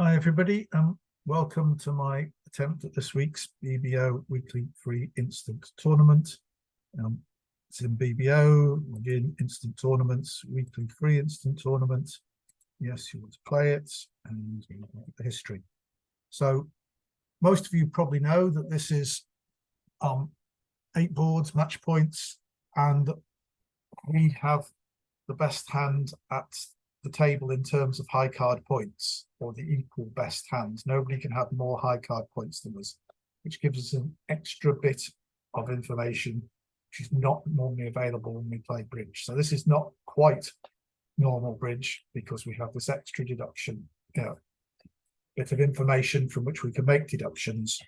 Hi everybody, welcome to my attempt at this week's BBO weekly free instant tournament. It's in BBO, again, instant tournaments, weekly free instant tournament. Yes, you want to play it and you want the history. So most of you probably know that this is 8 boards, match points, and we have the best hand at the table in terms of high card points, or the equal best hand. Nobody can have more high card points than us, which gives us an extra bit of information which is not normally available when we play bridge. So this is not quite normal bridge because we have this extra deduction, bit of information from which we can make deductions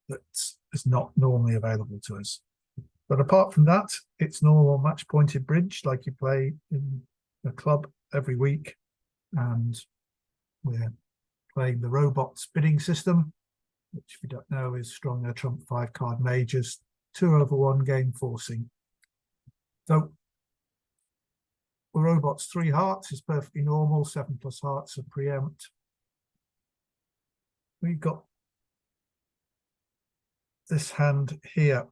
that is not normally available to us. But apart from that, it's normal match pointed bridge like you play in a club every week, and we're playing the robots bidding system, which if you don't know is stronger trump 5 card majors, 2/1 game forcing. So the robots 3 hearts is perfectly normal, 7+ hearts are preempt. We've got this hand here.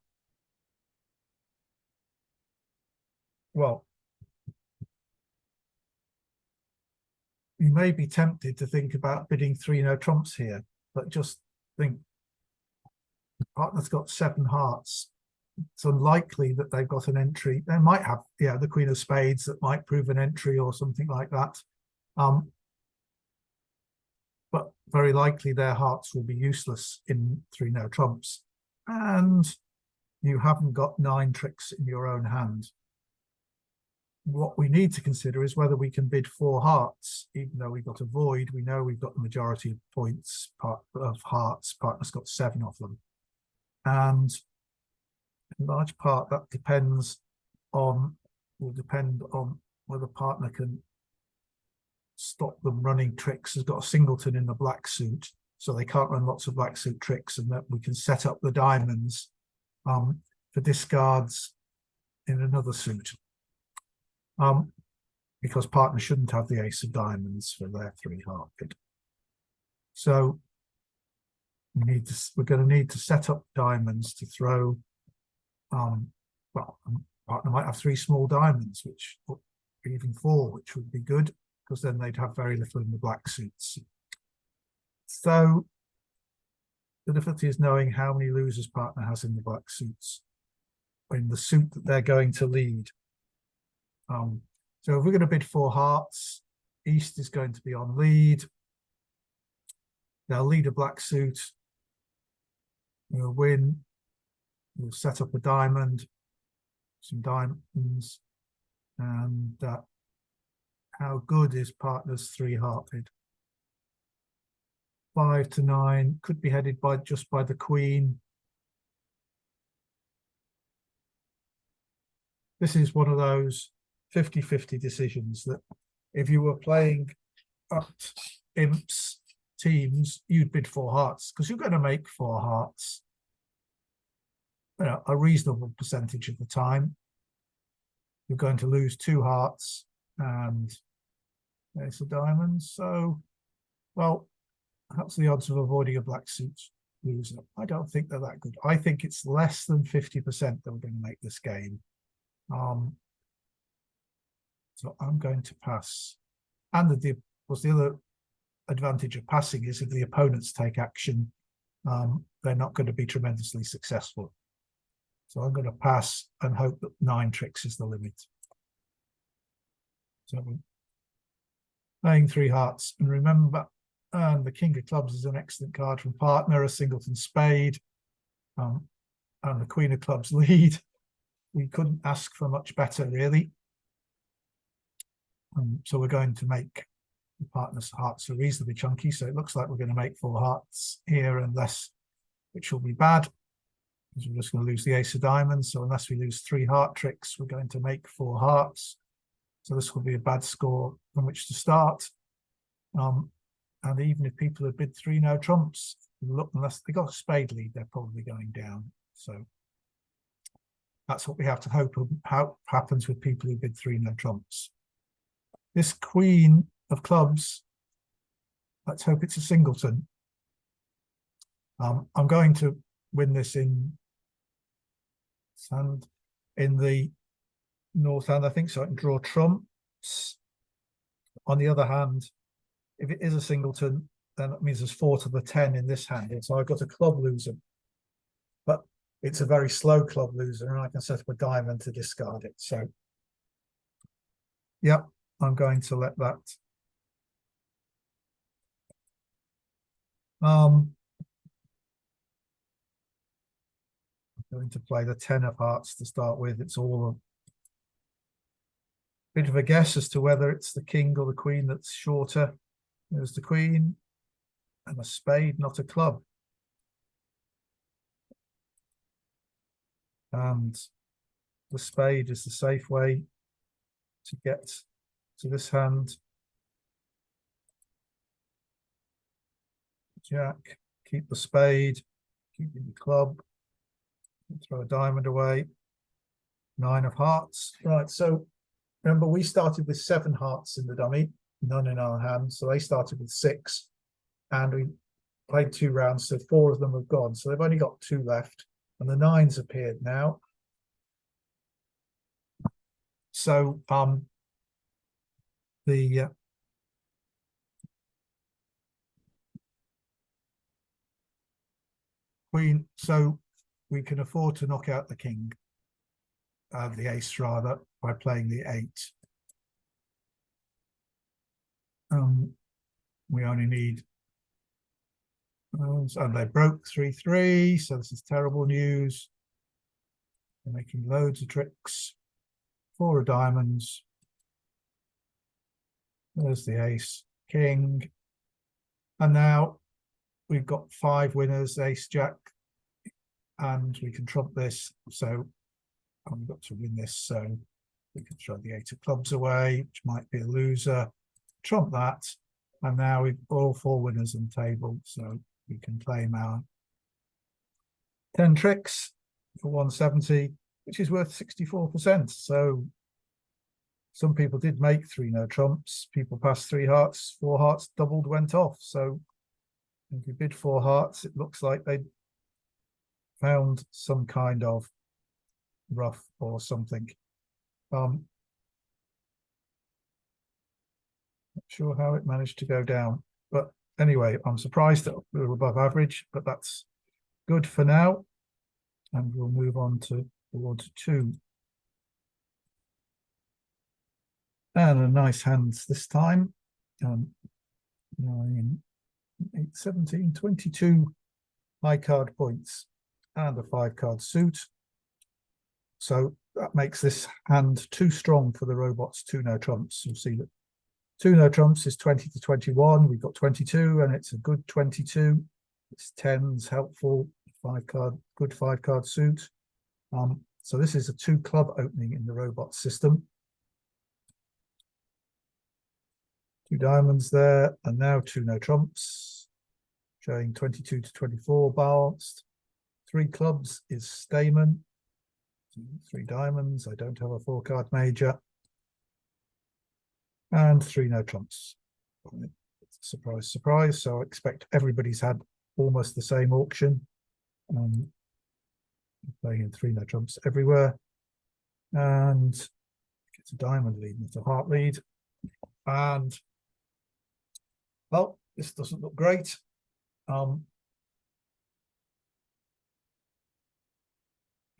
Well, you may be tempted to think about bidding 3 no trumps here, but just think, the partner's got 7 hearts. It's unlikely that they've got an entry. They might have, the Queen of Spades that might prove an entry or something like that. But very likely their hearts will be useless in 3 no trumps. And you haven't got 9 tricks in your own hand. What we need to consider is whether we can bid 4 hearts. Even though we've got a void, we know we've got the majority of points of hearts. Partner's got 7 of them. And in large part that will depend on whether partner can stop them running tricks. Has got a singleton in the black suit, so they can't run lots of black suit tricks, and that we can set up the diamonds for discards in another suit. Because partner shouldn't have the ace of diamonds for their 3 heart bid. So we're going to need to set up diamonds to throw. Well, partner might have 3 small diamonds, which or even 4, which would be good, because then they'd have very little in the black suits. So the difficulty is knowing how many losers partner has in the black suits, in the suit that they're going to lead. So if we're going to bid 4 hearts, East is going to be on lead. They'll lead a black suit. We'll win. We'll set up a diamond, some diamonds, and how good is partner's 3 heart bid? 5 to 9 could be headed just by the queen. This is one of those 50-50 decisions that if you were playing at imps teams, you'd bid 4 hearts because you're going to make 4 hearts, a reasonable percentage of the time. You're going to lose 2 hearts and ace of diamonds. So, well, that's the odds of avoiding a black suit loser. I don't think they're that good. I think it's less than 50% that we're going to make this game. So I'm going to pass. And the other advantage of passing is if the opponents take action, they're not going to be tremendously successful. So I'm going to pass and hope that 9 tricks is the limit. So playing 3 hearts. And remember, the King of Clubs is an excellent card from partner, a singleton spade, and the Queen of Clubs lead. We couldn't ask for much better, really. So we're going to make the partner's hearts are reasonably chunky, so it looks like we're going to make 4 hearts here and less, which will be bad, because we're just going to lose the ace of diamonds. So unless we lose 3 heart tricks, we're going to make 4 hearts. So this will be a bad score from which to start. And even if people have bid 3 no trumps, look, unless they got a spade lead, they're probably going down. So that's what we have to hope happens with people who bid 3 no trumps. This Queen of Clubs Let's hope it's a singleton. I'm going to win this in hand in the north hand, I think, so I can draw trumps. On the other hand, if it is a singleton, then that means there's 4 to the 10 in this hand, and so I've got a club loser. But it's a very slow club loser, and I can set up a diamond to discard it. So, yeah, I'm going to let that. I'm going to play the 10 of hearts to start with. It's all a bit of a guess as to whether it's the king or the queen that's shorter. There's the queen and a spade, not a club. And the spade is the safe way to get to this hand. Jack, keep the spade, keeping the club, throw a diamond away. 9 of hearts. Right, so remember we started with 7 hearts in the dummy, none in our hand. So they started with 6 and we played 2 rounds, so 4 of them have gone. So they've only got 2 left and the 9's appeared now. So the queen, so we can afford to knock out the king, the ace rather, by playing the 8. We only need, and they broke 3-3, so this is terrible news. They're making loads of tricks. 4 of diamonds. There's the ace, king. And now we've got 5 winners, ace, jack, and we can trump this. So I've got to win this. So we can throw the 8 of clubs away, which might be a loser. Trump that. And now we've all 4 winners on the table. So we can claim our 10 tricks for 170, which is worth 64%. So some people did make 3 no trumps. People passed 3 hearts, 4 hearts doubled, went off. So if you bid 4 hearts, it looks like they found some kind of rough or something. Not sure how it managed to go down, but anyway, I'm surprised that we were above average, but that's good for now. And we'll move on to Ward 2. And a nice hand this time. 9, 8, 17, 22 high card points and a 5 card suit. So that makes this hand too strong for the robots. 2 no trumps. You'll see that 2 no trumps is 20 to 21. We've got 22 and it's a good 22. It's 10's helpful. 5 card, good 5 card suit. So this is a 2 club opening in the robot system. 2 diamonds there, and now 2 no trumps, showing 22 to 24 balanced. 3 clubs is Stamen. 3 diamonds. I don't have a 4 card major. And 3 no trumps. Surprise, surprise. So I expect everybody's had almost the same auction. Playing in 3 no trumps everywhere. And it's a diamond lead, not a heart lead. And well, this doesn't look great.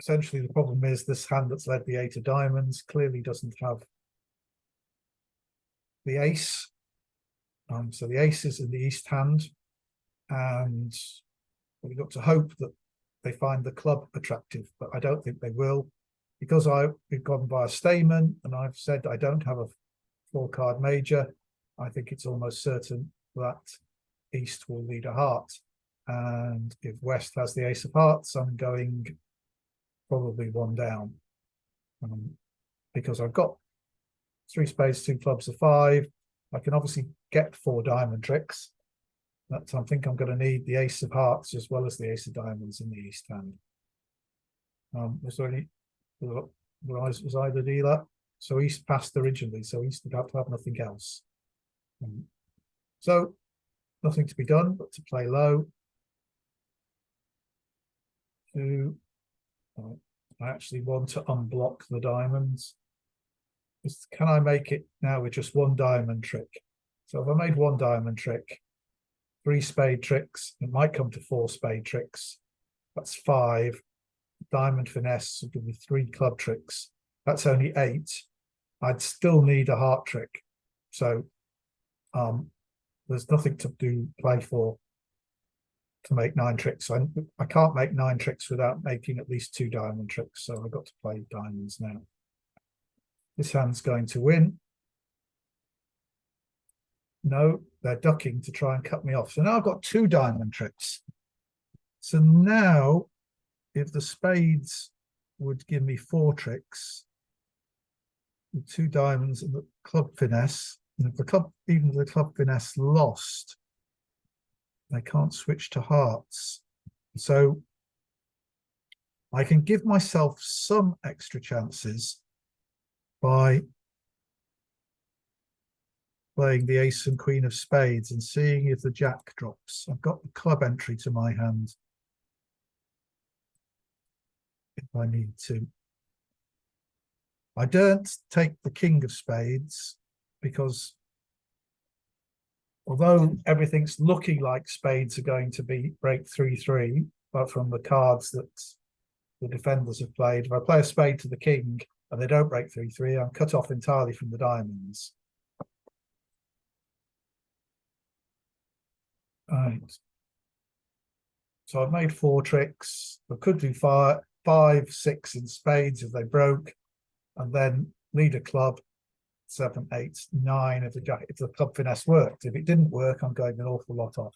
Essentially, the problem is this hand that's led the 8 of diamonds clearly doesn't have the ace. So the ace is in the east hand, and we've got to hope that they find the club attractive, but I don't think they will, because we've gone by a Stamen, and I've said I don't have a 4 card major. I think it's almost certain that east will lead a heart, and if west has the ace of hearts, I'm going probably 1 down, because I've got 3 spades, 2 clubs, a 5. I can obviously get 4 diamond tricks, but I think I'm going to need the ace of hearts as well as the ace of diamonds in the east hand. Was there any? Was I the dealer? So east passed originally, so east would have to have nothing else. So nothing to be done but to play low. I actually want to unblock the diamonds. Can I make it now with just one diamond trick? So if I made one diamond trick, 3 spade tricks, it might come to 4 spade tricks. That's 5. Diamond finesse will give me 3 club tricks. That's only 8. I'd still need a heart trick. So there's nothing to play for to make 9 tricks. So I can't make 9 tricks without making at least 2 diamond tricks. So I've got to play diamonds now. This hand's going to win. No, they're ducking to try and cut me off. So now I've got 2 diamond tricks. So now, if the spades would give me 4 tricks, with 2 diamonds and the club finesse, and if the club, even if the club finesse lost, they can't switch to hearts. So I can give myself some extra chances by playing the ace and queen of spades and seeing if the jack drops. I've got the club entry to my hand if I need to. I don't take the king of spades because although everything's looking like spades are going to break 3-3, but from the cards that the defenders have played, if I play a spade to the king and they don't break 3-3, I'm cut off entirely from the diamonds. Right. So I've made 4 tricks. I could do 5, 6 in spades if they broke, and then lead a club 7, 8, 9 if the club finesse worked. If it didn't work, I'm going an awful lot off.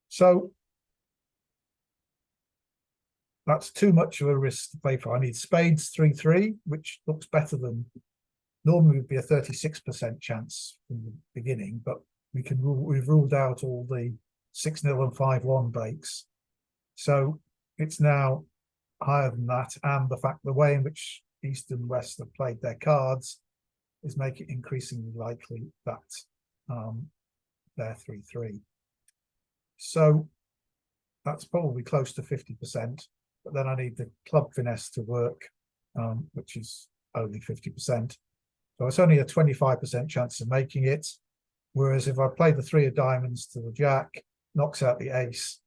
So that's too much of a risk to play for. I need spades 3-3, which looks better than normally would be a 36% chance from the beginning, but we've ruled out all the 6-0 and 5-1 breaks. So it's now higher than that, and the way in which East and West have played their cards is make it increasingly likely that they're 3-3. So that's probably close to 50%, but then I need the club finesse to work, which is only 50%. So it's only a 25% chance of making it. Whereas if I play the 3 of diamonds to the jack, knocks out the ace,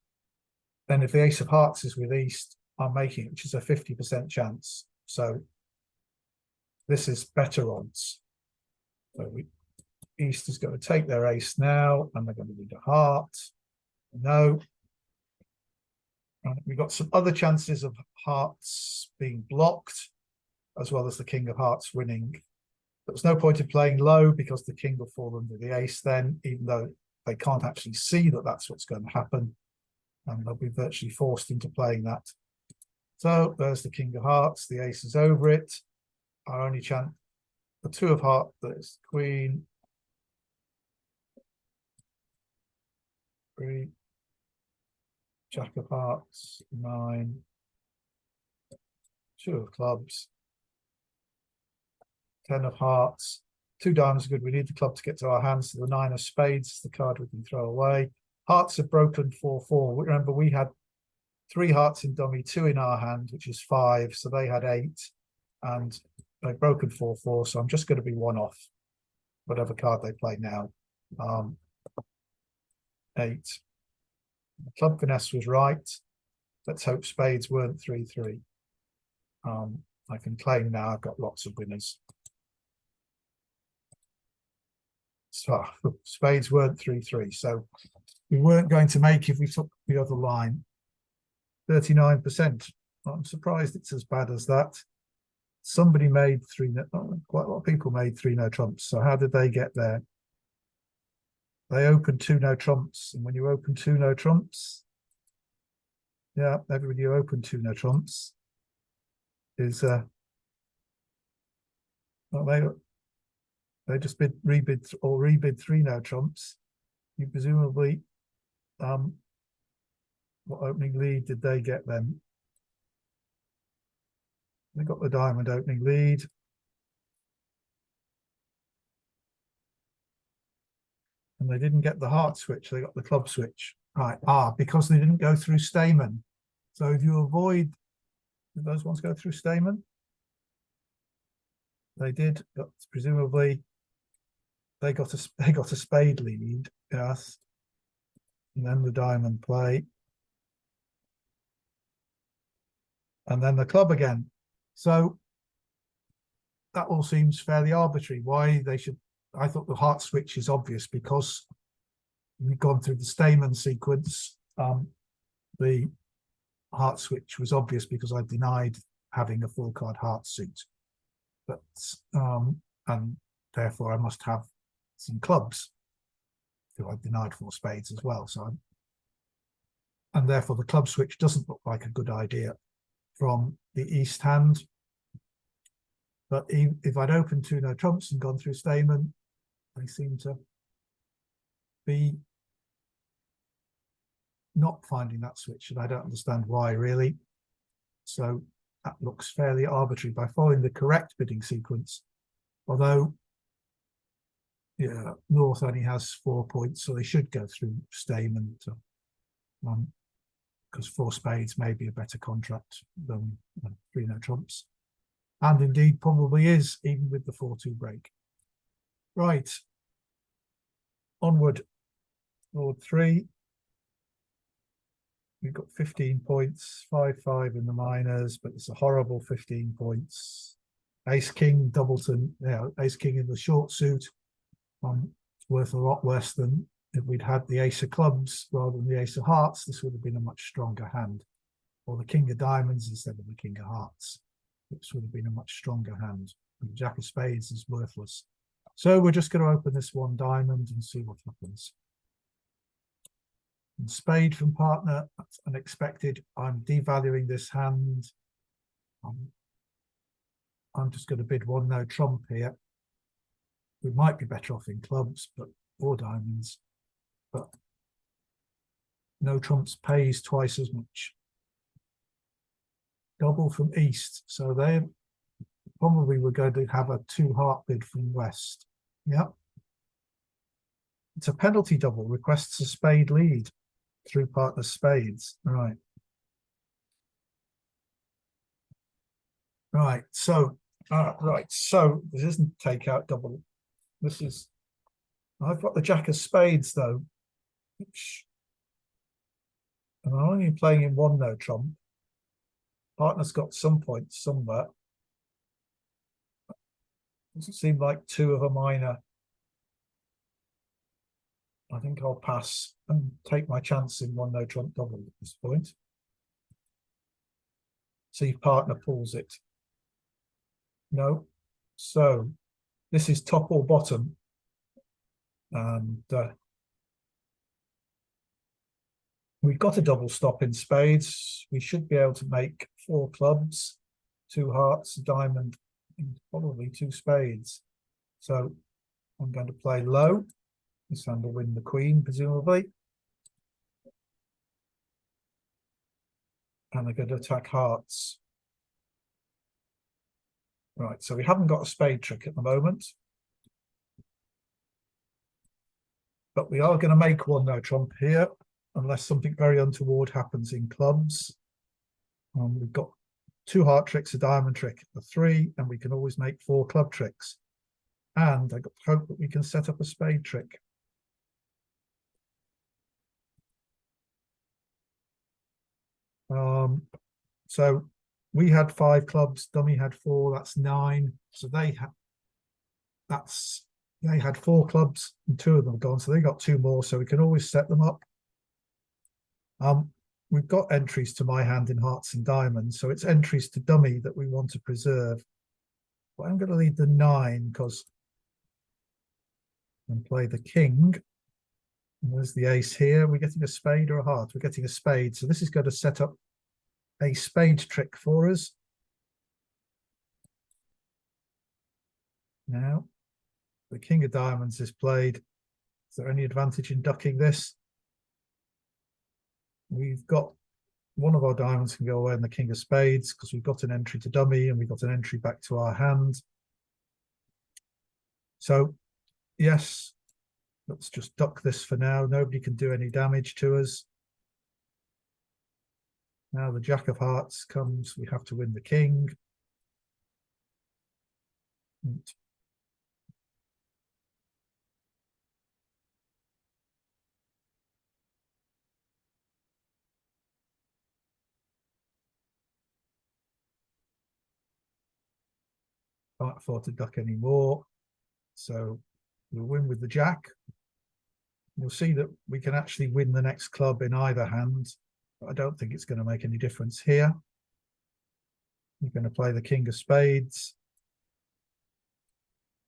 then if the ace of hearts is with East, I'm making it, which is a 50% chance. So this is better odds. So East is going to take their ace now, and they're going to need a heart. No. We've got some other chances of hearts being blocked, as well as the king of hearts winning. There's no point in playing low because the king will fall under the ace then, even though they can't actually see that that's what's going to happen, and they'll be virtually forced into playing that. So there's the king of hearts, the ace is over it. Our only chance, the 2 of hearts, there's queen, 3, jack of hearts, 9, 2 of clubs, 10 of hearts, 2 diamonds are good. We need the club to get to our hands. So the 9 of spades is the card we can throw away. Hearts have broken 4-4. Remember, we had 3 hearts in dummy, 2 in our hand, which is 5. So they had 8, and they've broken 4-4. So I'm just going to be 1 off, whatever card they play now. 8. The club finesse was right. Let's hope spades weren't 3-3. I can claim now I've got lots of winners. So spades weren't 3-3. So we weren't going to make if we took the other line. 39%. I'm surprised it's as bad as that. Somebody made 3, quite a lot of people made 3 no trumps. So how did they get there? They opened 2 no trumps. And when you open 2 no trumps, yeah, everybody who opened 2 no trumps is well, they just rebid 3 no trumps. You presumably what opening lead did they get then? They got the diamond opening lead. And And they didn't get the heart switch, they got the club switch. Right, because they didn't go through Stamen. So if you avoid, did those ones go through Stamen? They did, but presumably they got a spade lead, yes. And then the diamond play. And then the club again. So that all seems fairly arbitrary. Why they should, I thought the heart switch is obvious because we've gone through the Stamen sequence. The heart switch was obvious because I denied having a full card heart suit. But and therefore I must have some clubs. So I denied 4 spades as well. So and therefore the club switch doesn't look like a good idea from the east hand. But if I'd opened 2 no trumps and gone through Stamen, they seem to be not finding that switch, and I don't understand why really. So that looks fairly arbitrary by following the correct bidding sequence. Although, yeah, North only has 4 points, so they should go through Stamen to, because 4 spades may be a better contract than 3 no trumps. And indeed probably is, even with the 4-2 break. Right. Onward. Lord 3. We've got 15 points, 5-5 in the minors, but it's a horrible 15 points. Ace King, Doubleton, Ace King in the short suit. It's worth a lot less than if we'd had the Ace of Clubs rather than the Ace of Hearts. This would have been a much stronger hand. Or the King of Diamonds instead of the King of Hearts. This would have been a much stronger hand. And the Jack of Spades is worthless. So we're just going to open this 1 diamond and see what happens. And spade from partner, that's unexpected. I'm devaluing this hand. I'm just going to bid 1 no trump here. We might be better off in clubs, but or diamonds. But no trumps pays twice as much. Double from east, so they probably were going to have a 2 heart bid from west. Yeah. It's a penalty double, requests a spade lead through partner spades. Right. Right, so this isn't takeout double. This is, I've got the Jack of Spades though, which, and I'm only playing in 1 no trump. Partner's got some points somewhere. Doesn't seem like 2 of a minor. I think I'll pass and take my chance in 1 no trump double at this point. See if partner pulls it. No. So this is top or bottom. And we've got a double stop in spades. We should be able to make 4 clubs, 2 hearts, a diamond, and probably 2 spades. So I'm going to play low. This hand will win the queen, presumably. And they're going to attack hearts. Right, so we haven't got a spade trick at the moment. But we are going to make 1 no trump here, unless something very untoward happens in clubs. We've got 2 heart tricks, a diamond trick, a 3, and we can always make 4 club tricks. And I hope that we can set up a spade trick. So we had 5 clubs, dummy had 4, that's 9. So they had 4 clubs and 2 of them gone, so they got 2 more, so we can always set them up. We've got entries to my hand in hearts and diamonds, so it's entries to dummy that we want to preserve. But I'm going to leave the 9 because and play the king. And there's the ace here. We're getting a spade or a heart. We're getting a spade, so this is going to set up a spade trick for us. Now, the king of diamonds is played. Is there any advantage in ducking this? We've got one of our diamonds can go away in the king of spades because we've got an entry to dummy and we've got an entry back to our hand. So, yes, Let's just duck this for now. Nobody can do any damage to us. Now the Jack of Hearts comes. We have to win the king. Can't afford to duck anymore. So we'll win with the Jack. You'll see that we can actually win the next club in either hand. But I don't think it's going to make any difference here. We're going to play the King of Spades.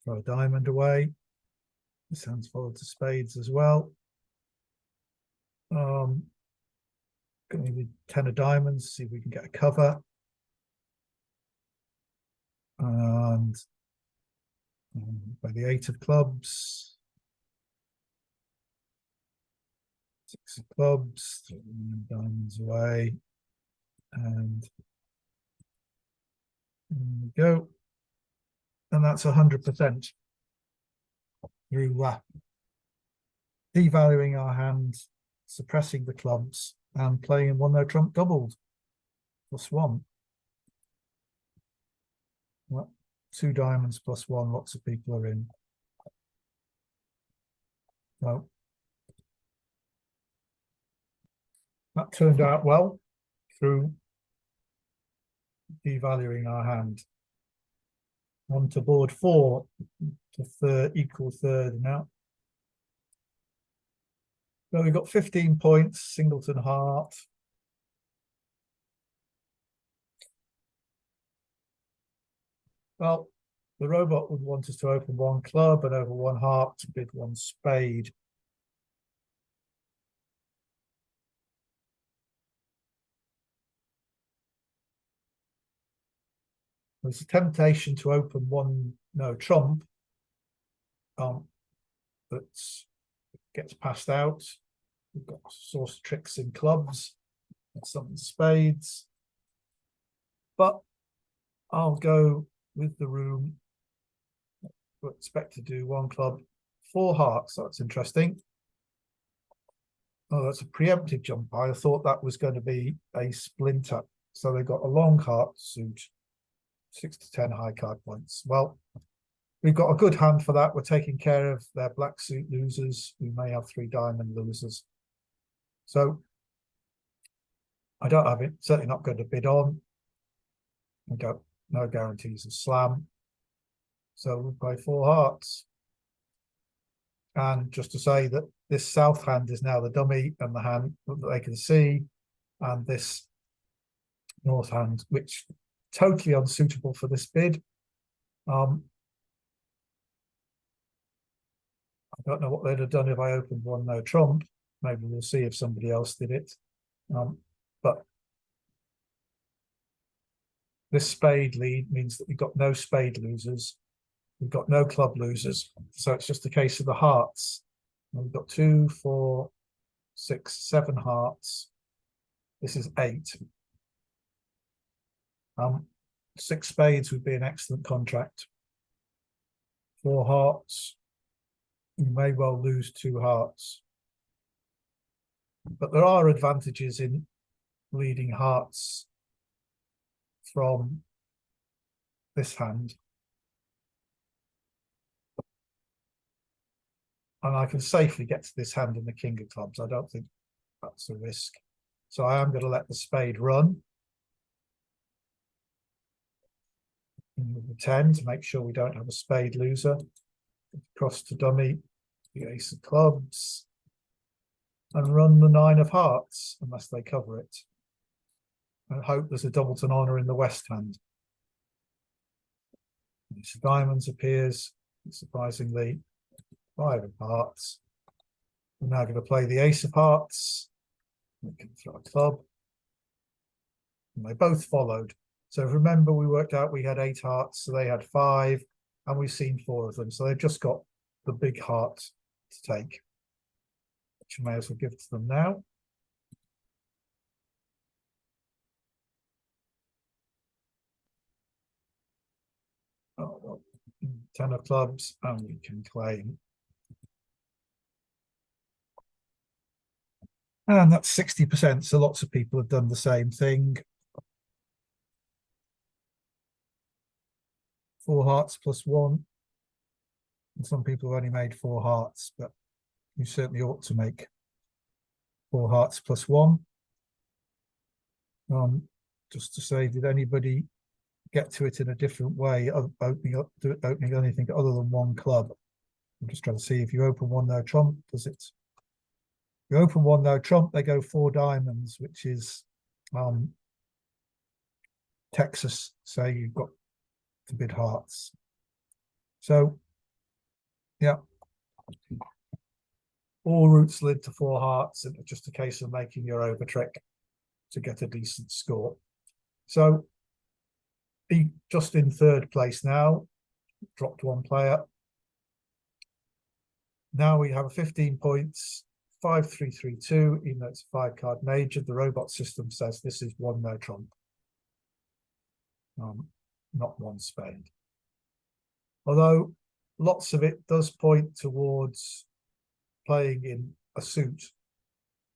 Throw a diamond away. This hand's followed to spades as well. Going to need 10 of diamonds, see if we can get a cover. And by the 8 of clubs. 6 of clubs, throw diamonds away. And there we go. And that's 100%. Through devaluing our hand, suppressing the clubs, and playing one no trump doubled. +1. Well, 2 diamonds +1, lots of people are in. Well, that turned out well through devaluing our hand. On to board 4, to third, equal third now. Well, we've got 15 points, singleton heart. Well, the robot would want us to open 1 club and over 1 heart to bid 1 spade. There's a temptation to open 1 no trump that gets passed out. We've got source tricks in clubs and some in spades. But I'll go with the room. We'll expect to do 1 club, 4 hearts. That's interesting. Oh, that's a preemptive jump. I thought that was going to be a splinter. So they've got a long heart suit, 6 to 10 high card points. Well, we've got a good hand for that. We're taking care of their black suit losers. We may have 3 diamond losers. So I don't have it. Certainly not going to bid on. We got no guarantees of slam. So we'll play 4 hearts. And just to say that this south hand is now the dummy and the hand that they can see. And this north hand, which totally unsuitable for this bid. I don't know what they'd have done if I opened 1 no trump. Maybe we'll see if somebody else did it. But this spade lead means that we've got no spade losers. We've got no club losers. So it's just a case of the hearts. And we've got 2, 4, 6, 7 hearts. This is 8. 6 spades would be an excellent contract. 4 hearts. You may well lose 2 hearts. But there are advantages in leading hearts from this hand. And I can safely get to this hand in the king of clubs. I don't think that's a risk. So I am going to let the spade run. With the 10 to make sure we don't have a spade loser. Cross to dummy, the ace of clubs. And run the 9 of hearts, unless they cover it. And hope there's a doubleton honor in the west hand. Ace of diamonds appears, surprisingly. 5 of hearts. We're now going to play the ace of hearts. We can throw a club. And they both followed. So remember, we worked out we had 8 hearts, so they had 5, and we've seen 4 of them. So they've just got the big heart to take, which I may as well give to them now. Oh, well, 10 of clubs, and we can claim And that's 60%. So lots of people have done the same thing. 4 hearts plus 1. And some people have only made 4 hearts, but you certainly ought to make 4 hearts plus 1. Just to say, did anybody get to it in a different way, opening anything other than 1 club? I'm just trying to see if you open 1 no trump, does it? You open 1 no trump, they go 4 diamonds, which is Texas. So you've got to bid hearts. So yeah, all routes lead to 4 hearts, and it's just a case of making your over trick to get a decent score. So he just in 3rd place now, dropped 1 player. Now we have 15 points, 5-3-3-2, even though it's a 5-card major. The robot system says this is 1 no trump, not 1 spade. Although lots of it does point towards playing in a suit,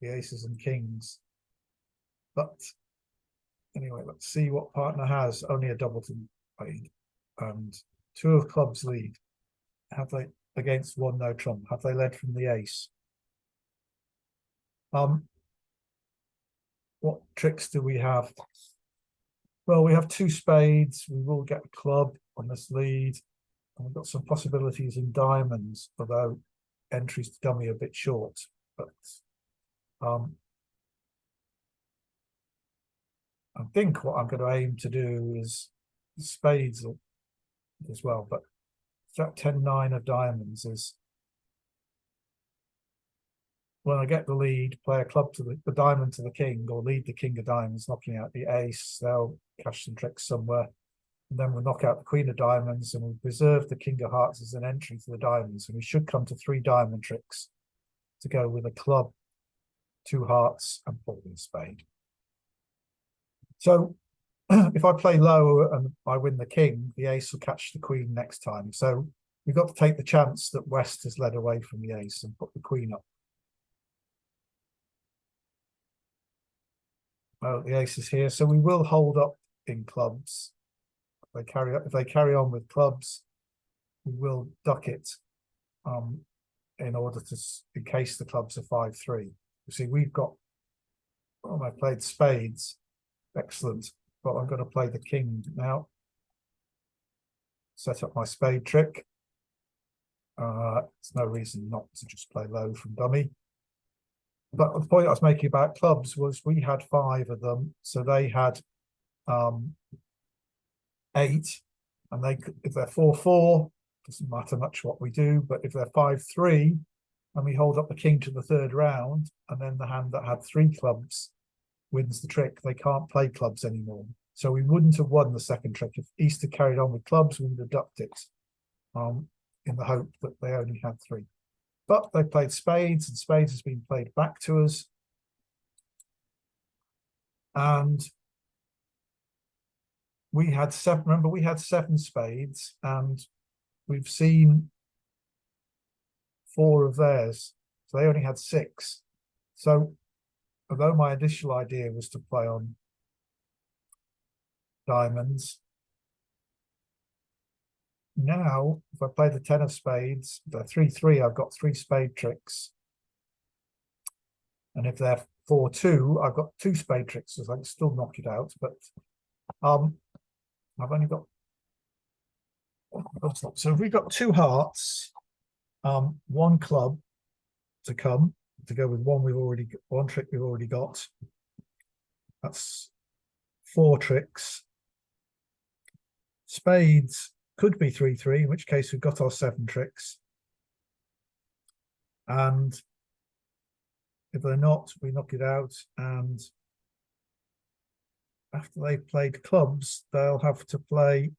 the aces and kings. But anyway, let's see what partner has. Only a doubleton played, and 2 of clubs lead. Have they, against 1 no trump, have they led from the ace? What tricks do we have? Well, we have 2 spades. We will get a club on this lead. And we've got some possibilities in diamonds, although entries to dummy are a bit short. But I think what I'm going to aim to do is spades as well. But Jack 10-9 of diamonds is, when I get the lead, play a club to the diamond to the king, or lead the king of diamonds, knocking out the ace. They'll cash some tricks somewhere. And then we'll knock out the queen of diamonds, and we'll preserve the king of hearts as an entry to the diamonds. And we should come to 3 diamond tricks to go with a club, 2 hearts, and probably a spade. So if I play low and I win the king, the ace will catch the queen next time. So we've got to take the chance that West has led away from the ace and put the queen up. Oh, the ace is here, so we will hold up in clubs. If they carry on with clubs, we will duck it in order to, in case the clubs are 5-3. You see, we've got, I played spades, excellent, but I'm going to play the king now. Set up my spade trick. There's no reason not to just play low from dummy. But the point I was making about clubs was we had 5 of them, so they had 8, and they, if they're 4-4, doesn't matter much what we do. But if they're 5-3, and we hold up the king to the 3rd round, and then the hand that had 3 clubs wins the trick, they can't play clubs anymore. So we wouldn't have won the 2nd trick. If East had carried on with clubs, we would have ducked it, in the hope that they only had 3. But they played spades, and spades has been played back to us. And we had 7, remember, we had 7 spades, and we've seen 4 of theirs. So they only had 6. So although my initial idea was to play on diamonds, now if I play the 10 of spades, they're 3-3, I've got 3 spade tricks. And if they're 4-2, I've got 2 spade tricks, so I can still knock it out. But I've only got, so if we've got 2 hearts, 1 club to come to go with one trick we've already got. That's 4 tricks. Spades could be 3-3, in which case we've got our 7 tricks. And if they're not, we knock it out. And after they've played clubs, they'll have to play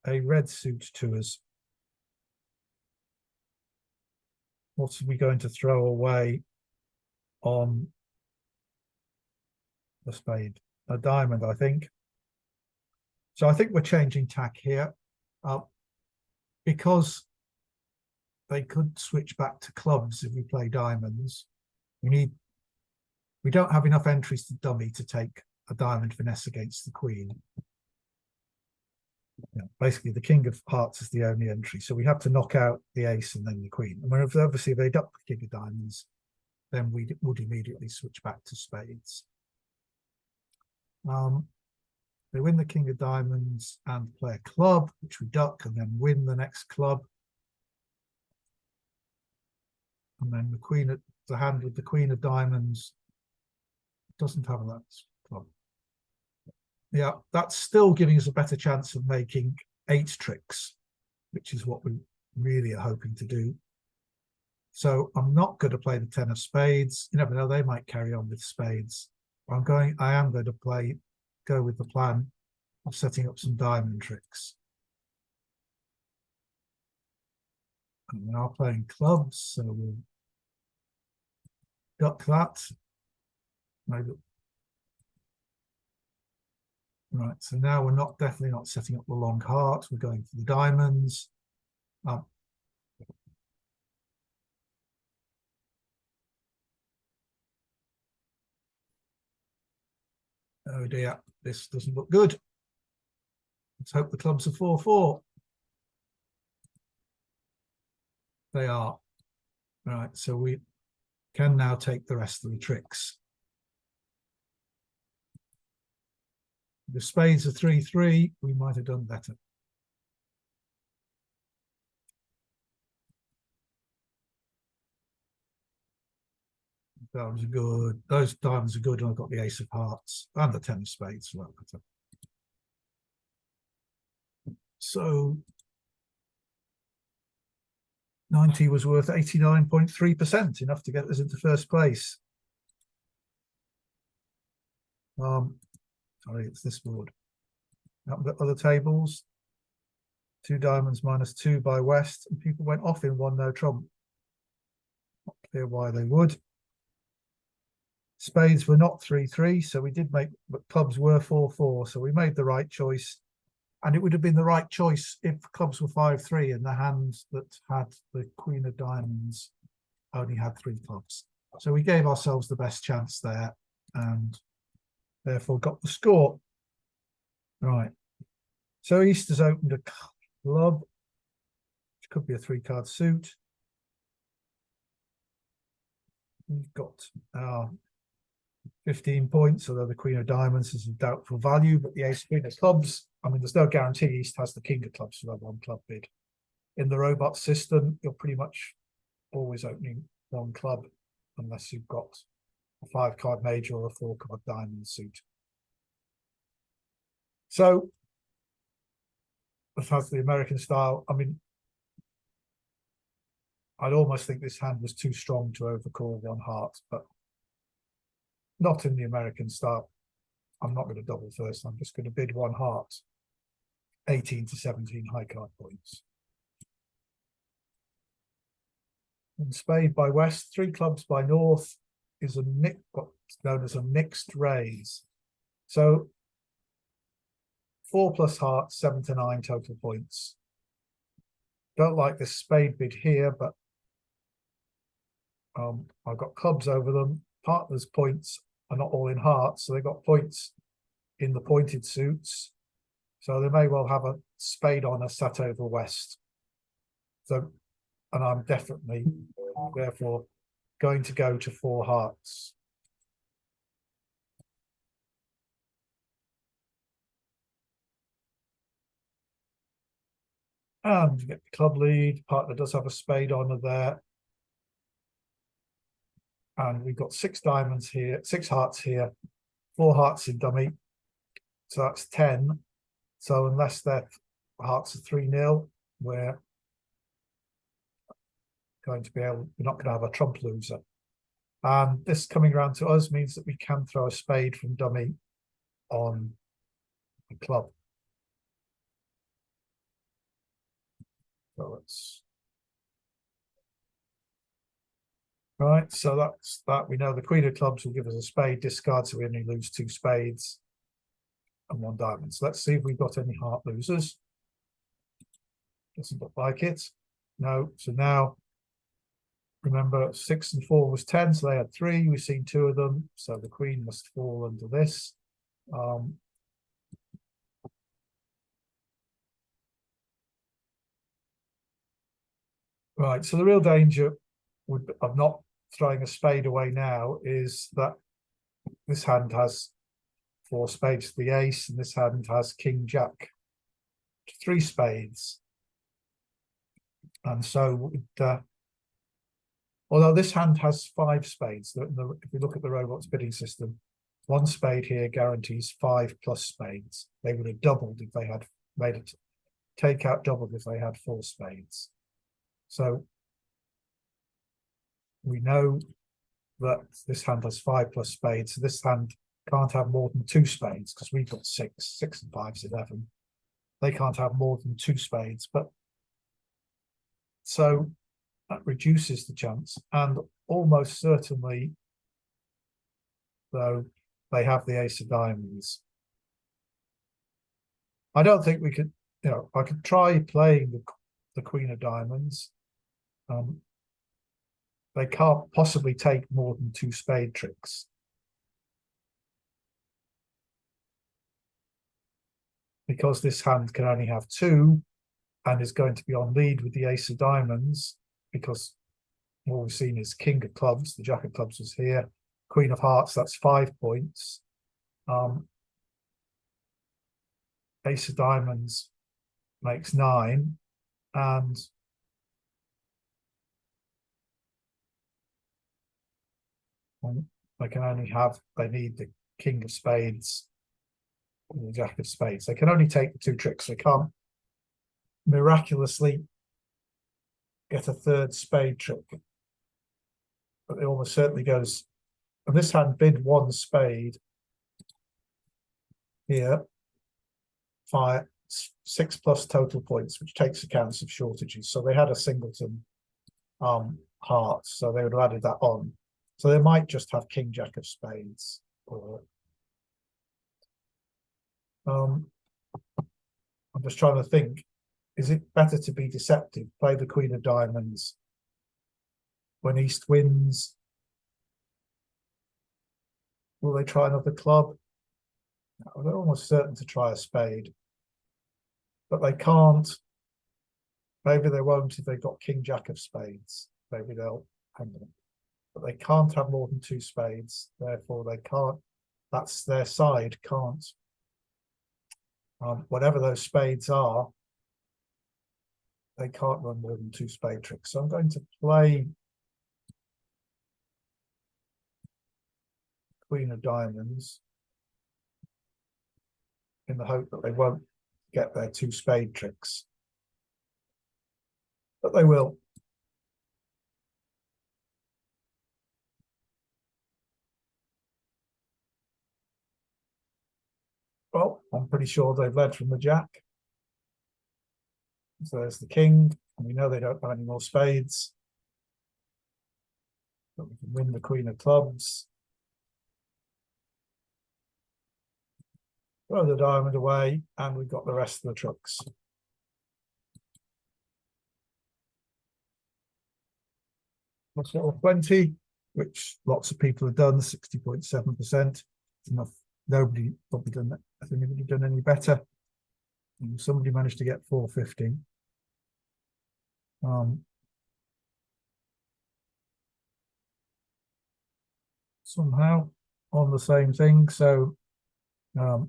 a red suit to us. What are we going to throw away on the spade? A diamond, I think. So I think we're changing tack here, because they could switch back to clubs if we play diamonds. We don't have enough entries to dummy to take a diamond finesse against the queen. Yeah, basically, the king of hearts is the only entry, so we have to knock out the ace and then the queen. And obviously, if they duck the king of diamonds, then we would immediately switch back to spades. They win the king of diamonds and play a club, which we duck, and then win the next club. And then the queen at the hand with the queen of diamonds doesn't have that club. Yeah, that's still giving us a better chance of making 8 tricks, which is what we really are hoping to do. So I'm not going to play the 10 of spades. You never know, they might carry on with spades. I am going to go with the plan of setting up some diamond tricks. And we are playing clubs, so we'll duck that. Maybe. Right, so now we're definitely not setting up the long heart. We're going for the diamonds. Oh dear, this doesn't look good. Let's hope the clubs are 4-4. They are. Right, so we can now take the rest of the tricks. If spades are 3-3, we might have done better. Diamonds are good. Those diamonds are good, and I've got the ace of hearts and the 10 of spades. Well, so 90 was worth 89.3%, enough to get us into first place. Sorry, it's this board. Now we've got other tables. 2 diamonds -2 by West, and people went off in 1 no trump. Not clear why they would. Spades were not 3-3, so we did make, but clubs were 4-4, so we made the right choice. And it would have been the right choice if clubs were 5-3 and the hand that had the queen of diamonds only had 3 clubs. So we gave ourselves the best chance there and therefore got the score. Right. So East has opened a club, which could be a 3-card suit. We've got our 15 points, although the queen of diamonds is of doubtful value, but the ace queen of clubs, I mean, there's no guarantee East has the king of clubs for that 1 club bid. In the robot system, you're pretty much always opening 1 club unless you've got a 5-card major or a 4-card diamond suit. So it has the American style. I mean, I'd almost think this hand was too strong to overcall 1 heart, but not in the American style. I'm not going to double first. I'm just going to bid 1 heart, 18 to 17 high card points. And spade by West, 3 clubs by North is what's known as a mixed raise. So 4 plus hearts, 7 to 9 total points. Don't like this spade bid here, but I've got clubs over them. Partners' points are not all in hearts, so they've got points in the pointed suits. So they may well have a spade on a sat over West. So, and I'm definitely, therefore, going to go to 4 hearts. And you get the club lead. Partner does have a spade on there. And we've got 6 diamonds here, 6 hearts here, 4 hearts in dummy. So that's 10. So unless their hearts are 3-0, we're going to be able, we're not going to have a trump loser. And this coming around to us means that we can throw a spade from dummy on the club. So it's right. So that's that. We know the queen of clubs will give us a spade discard, so we only lose 2 spades and 1 diamond. So let's see if we've got any heart losers. Doesn't look like it. No. So now, remember, 6 and 4 was 10, so they had 3. We've seen 2 of them, so the queen must fall under this. Right, so the real danger of not throwing a spade away now is that this hand has 4 spades to the ace, and this hand has king jack to 3 spades. And so, although this hand has 5 spades, if we look at the robot's bidding system, 1 spade here guarantees 5 plus spades. They would have doubled if they had made it take out doubled if they had 4 spades. So we know that this hand has 5 plus spades. So this hand can't have more than 2 spades because we've got 6. 6 and 5 is 11. They can't have more than 2 spades. But so that reduces the chance, and almost certainly, though, they have the ace of diamonds. I don't think we could, I could try playing the queen of diamonds. They can't possibly take more than 2 spade tricks. Because this hand can only have 2 and is going to be on lead with the ace of diamonds, because all we've seen is king of clubs, the jack of clubs was here, queen of hearts, that's 5 points. Ace of diamonds makes 9, and they need the king of spades and the jack of spades. They can only take the 2 tricks. They can't miraculously get a 3rd spade trick. But it almost certainly goes, and this hand bid 1 spade here, 6 plus total points, which takes account of shortages. So they had a singleton heart, so they would have added that on. So they might just have king jack of spades, or I'm just trying to think, is it better to be deceptive, play the queen of diamonds when east wins? Will they try another club? No, they're almost certain to try a spade, but they can't. Maybe they won't if they've got king jack of spades. Maybe they'll handle it, but they can't have more than 2 spades. Therefore, they can't. That's their side can't. Whatever those spades are, they can't run more than 2 spade tricks. So I'm going to play queen of diamonds in the hope that they won't get their 2 spade tricks. But they will. Well, I'm pretty sure they've led from the jack. So there's the king, and we know they don't have any more spades. But we can win the queen of clubs. Throw the diamond away, and we've got the rest of the tricks. Plus level 20, which lots of people have done, 60.7%. Enough. Nobody probably done that. Has anybody done any better? And somebody managed to get 450. Somehow on the same thing. So jack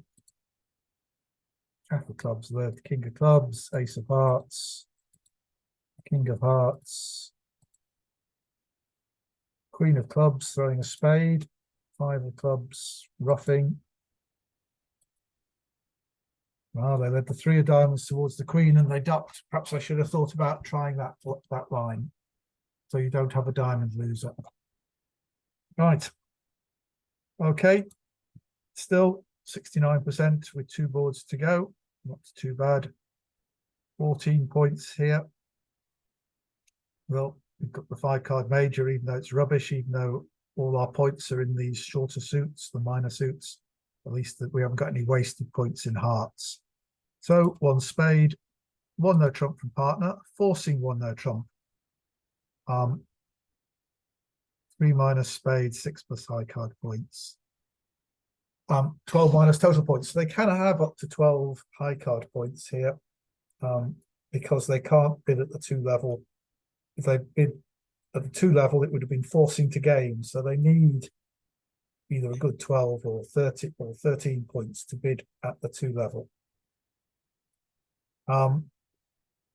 of clubs there, king of clubs, ace of hearts, king of hearts, queen of clubs throwing a spade, 5 of clubs roughing. Well, they led the 3 of diamonds towards the queen and they ducked. Perhaps I should have thought about trying that line, so you don't have a diamond loser. Right. Okay. Still 69% with 2 boards to go. Not too bad. 14 points here. Well, we've got the 5-card major, even though it's rubbish, even though all our points are in these shorter suits, the minor suits. At least that we haven't got any wasted points in hearts. So 1 spade, one no trump from partner, forcing one no trump. 3 minus spades, 6 plus high card points. 12 minus total points. So they can have up to 12 high card points here, because they can't bid at the 2 level. If they bid at the 2 level, it would have been forcing to game. So they need either a good 12 or 30 or 13 points to bid at the 2 level.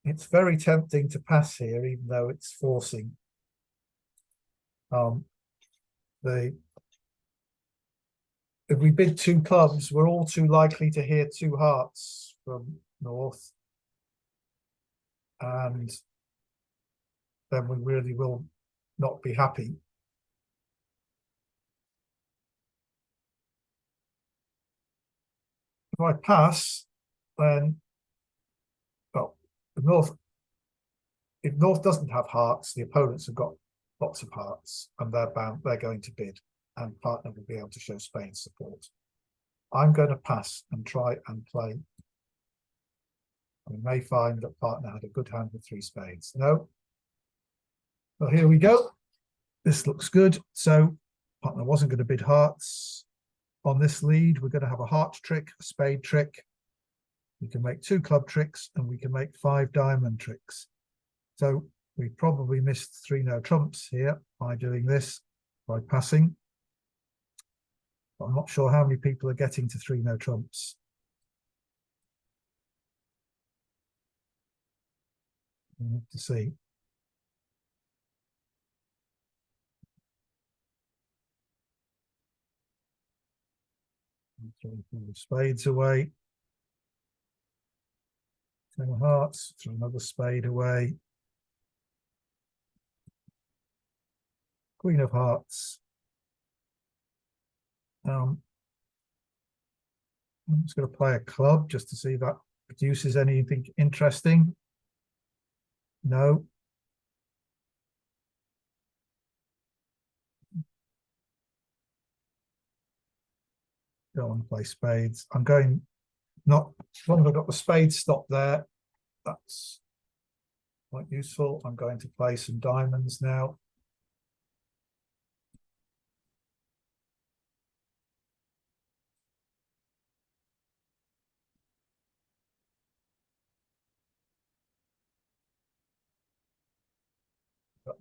It's very tempting to pass here, even though it's forcing. If we bid 2 clubs, we're all too likely to hear 2 hearts from North. And then we really will not be happy. If I pass, then, well, if North doesn't have hearts, the opponents have got lots of hearts, and they're going to bid, and partner will be able to show spade support. I'm going to pass and try and play. We may find that partner had a good hand with 3 spades. No. Well, here we go. This looks good. So partner wasn't going to bid hearts on this lead. We're going to have a heart trick, a spade trick. We can make 2 club tricks, and we can make 5 diamond tricks. So we probably missed 3 no trumps here by doing this, by passing. But I'm not sure how many people are getting to 3 no trumps. We'll have to see. Throw the spades away. 10 of hearts, throw another spade away. Queen of hearts. I'm just going to play a club just to see if that produces anything interesting. No. Don't want to play spades. I'm going not, as long as I've got the spade stop there, that's quite useful. I'm going to play some diamonds now.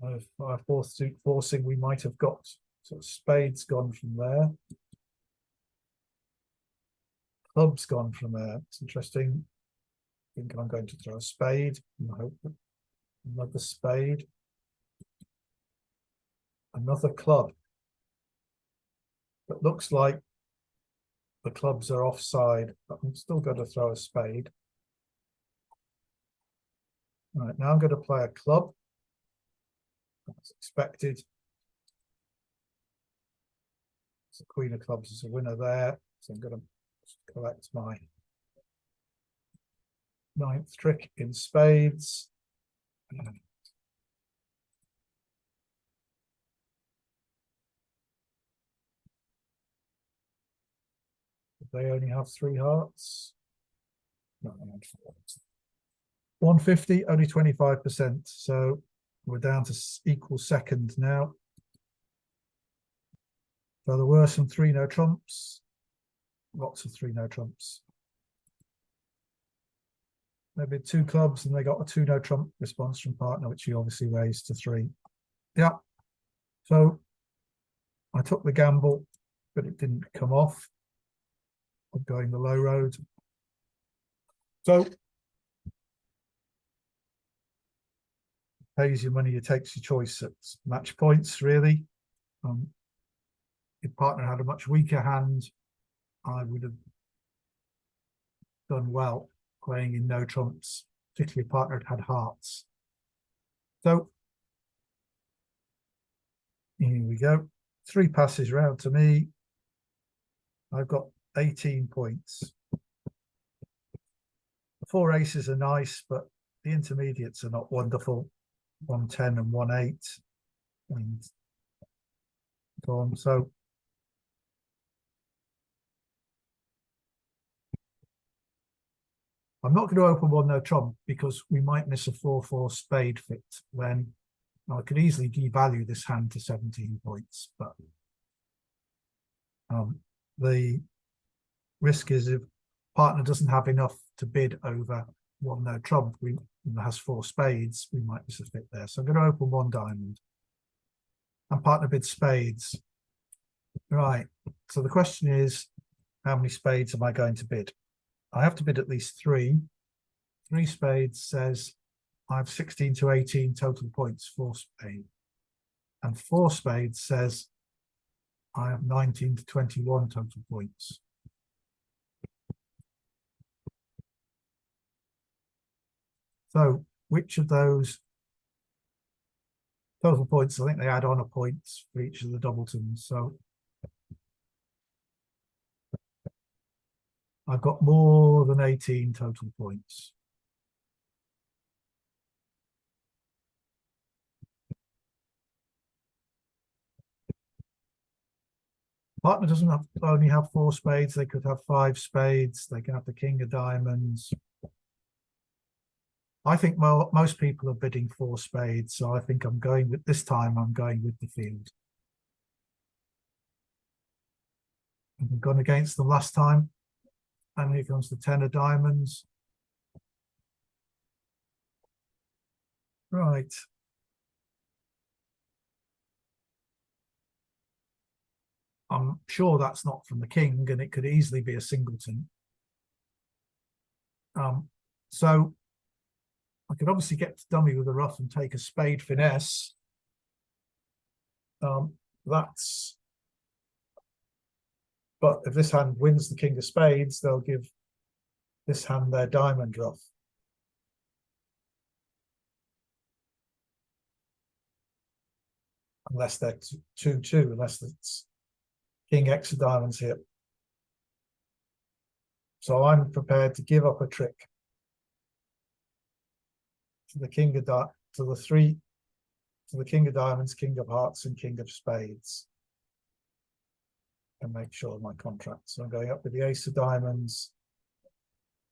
If our 4th suit forcing, we might have got sort of spades gone from there. Clubs gone from there. It's interesting. I think I'm going to throw a spade. I hope another spade. Another club. It looks like the clubs are offside, but I'm still going to throw a spade. All right, now I'm going to play a club. As expected. So Queen of Clubs is a winner there. So I'm going to collect my 9th trick in spades. They only have 3 hearts. No, 150, only 25%. So we're down to equal second now. So there were some 3 no trumps. Lots of 3 no trumps. Maybe 2 clubs, and they got a 2 no trump response from partner, which he obviously raised to 3. Yeah. So I took the gamble, but it didn't come off. I'm going the low road. So pays your money, it takes your choice at match points, really. If partner had a much weaker hand, I would have done well playing in no trumps, particularly if partner had hearts. So here we go. 3 passes round to me. I've got 18 points. The 4 aces are nice, but the intermediates are not wonderful. 110 and 18, and so on. So I'm not going to open one no trump because we might miss a 4-4 spade fit when I could easily devalue this hand to 17 points, but the risk is if partner doesn't have enough to bid over one no trump, we has 4 spades, we might miss a fit there. So I'm going to open 1 diamond. And partner bids spades. Right. So the question is, how many spades am I going to bid? I have to bid at least 3. 3 spades says I have 16 to 18 total points for spade. And 4 spades says I have 19 to 21 total points. So which of those total points, I think they add on a point for each of the doubletons. So I've got more than 18 total points. Partner doesn't have only have 4 spades, they could have 5 spades, they can have the king of diamonds. I think most people are bidding 4 spades, so I think I'm going with this time, I'm going with the field. I've gone against them last time, and here comes the 10 of diamonds. Right. I'm sure that's not from the king, and it could easily be a singleton. So I could obviously get to dummy with a ruff and take a spade finesse. But if this hand wins the king of spades, they'll give this hand their diamond ruff. Unless they're 2-2, unless it's king X of diamonds here. So I'm prepared to give up a trick to the king of the king of diamonds, king of hearts, and king of spades, and make sure of my contract. So I'm going up with the ace of diamonds.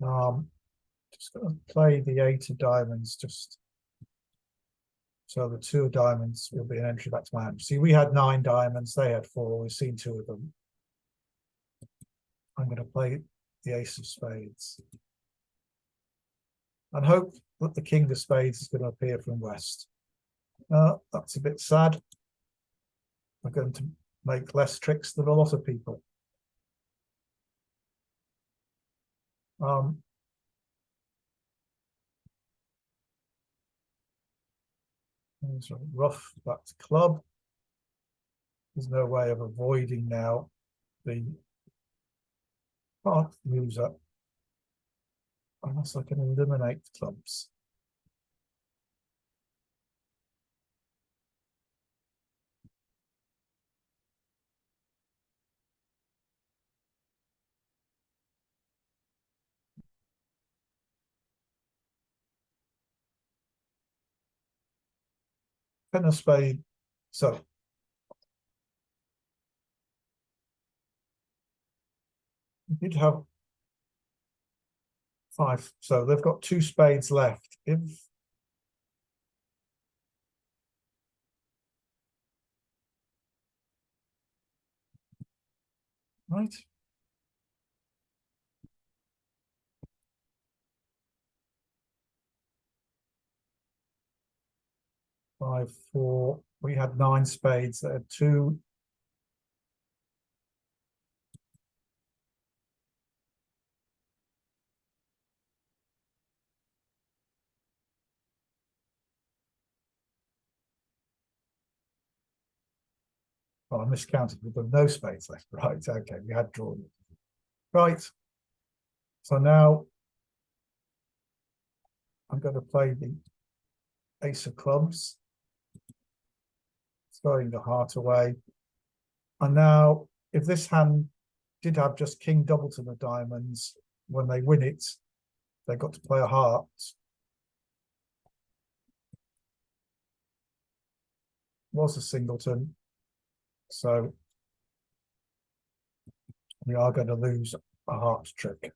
Just going to play the 8 of diamonds, just so the 2 of diamonds will be an entry back to my hand. See, we had 9 diamonds, they had 4. We've seen 2 of them. I'm going to play the ace of spades and hope that the king of spades is going to appear from west. That's a bit sad. I'm going to make less tricks than a lot of people. So rough, that's club. There's no way of avoiding now the part moves up unless I can eliminate clubs. Ten of spade. So we did have 5. So they've got 2 spades left. If right. Five, 4. We had 9 spades. They had 2. Oh, I miscounted with them. No spades left. Right. Okay. We had drawn. Right. So now I'm going to play the ace of clubs. Throwing the heart away. And now, if this hand did have just king doubleton of diamonds, when they win it, they got to play a heart. Was a singleton. So we are going to lose a heart trick.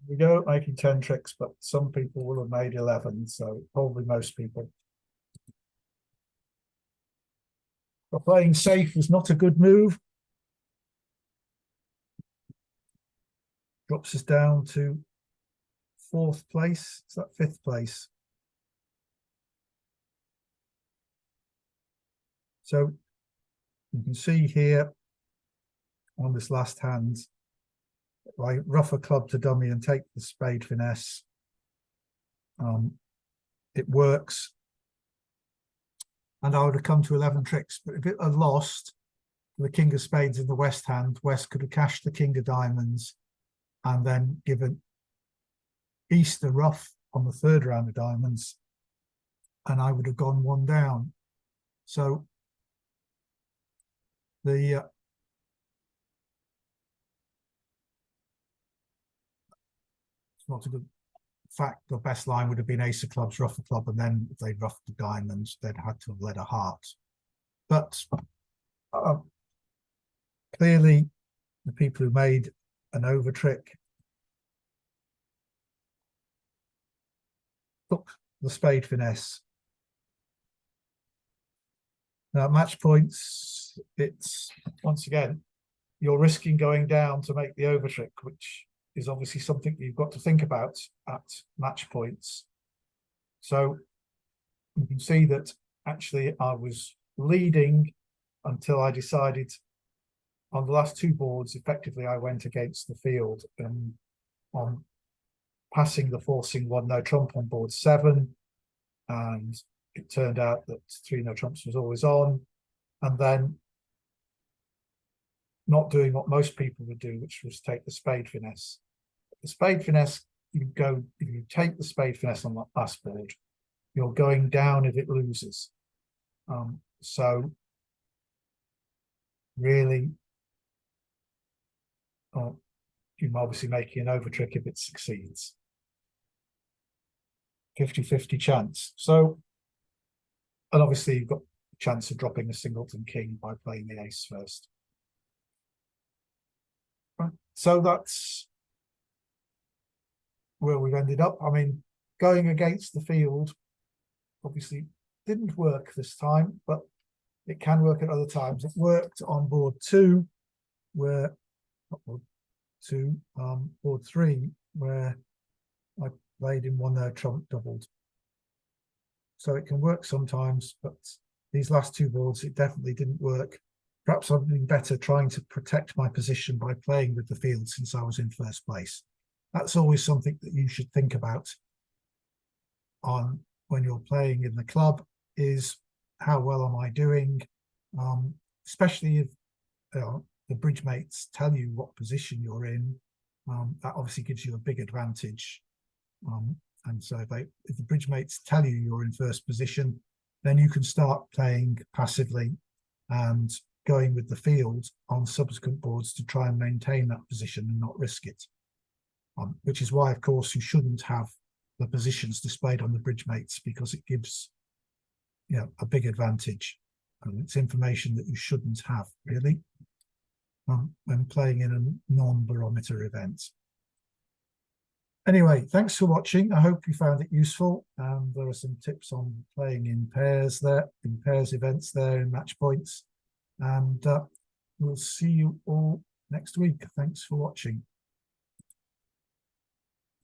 We go making 10 tricks, but some people will have made 11, so probably most people. But playing safe was not a good move. Drops us down to 4th place. Is that 5th place? So you can see here on this last hand, I ruff a club to dummy and take the spade finesse. It works. And I would have come to 11 tricks, but if it had lost the king of spades in the west hand, West could have cashed the king of diamonds and then given East the ruff on the 3rd round of diamonds, and I would have gone 1 down. So the it's not a good fact. The best line would have been ace of clubs, ruff a club, and then if they'd ruffed the diamonds, they'd had to have led a heart. But clearly, the people who made an over trick took the spade finesse. Now, match points, it's once again, you're risking going down to make the over trick, which is obviously something you've got to think about at match points. So you can see that actually I was leading until I decided on the last 2 boards, effectively I went against the field and on passing the forcing 1 no trump on board 7, and it turned out that 3 no trumps was always on, and then not doing what most people would do, which was take the spade finesse. The spade finesse, you go, if you take the spade finesse on that last board, you're going down if it loses. So really, you're obviously making an over trick if it succeeds. 50-50 chance. So, and obviously you've got a chance of dropping a singleton king by playing the ace first. So that's where we've ended up. I mean, going against the field obviously didn't work this time, but it can work at other times. It worked on board 2, where board 2, board 3, where I played in 1 no trump doubled. So it can work sometimes, but these last 2 boards, it definitely didn't work. Perhaps I've been better trying to protect my position by playing with the field since I was in 1st place. That's always something that you should think about on when you're playing in the club, is how well am I doing? Especially if the bridge mates tell you what position you're in, that obviously gives you a big advantage. And so if the bridge mates tell you you're in 1st position, then you can start playing passively and going with the field on subsequent boards to try and maintain that position and not risk it. Which is why, of course, you shouldn't have the positions displayed on the bridge mates, because it gives, you know, a big advantage. And it's information that you shouldn't have, really, when playing in a non-barometer event. Anyway, thanks for watching. I hope you found it useful. There are some tips on playing in pairs there, in pairs events there, in match points. And we'll see you all next week. Thanks for watching.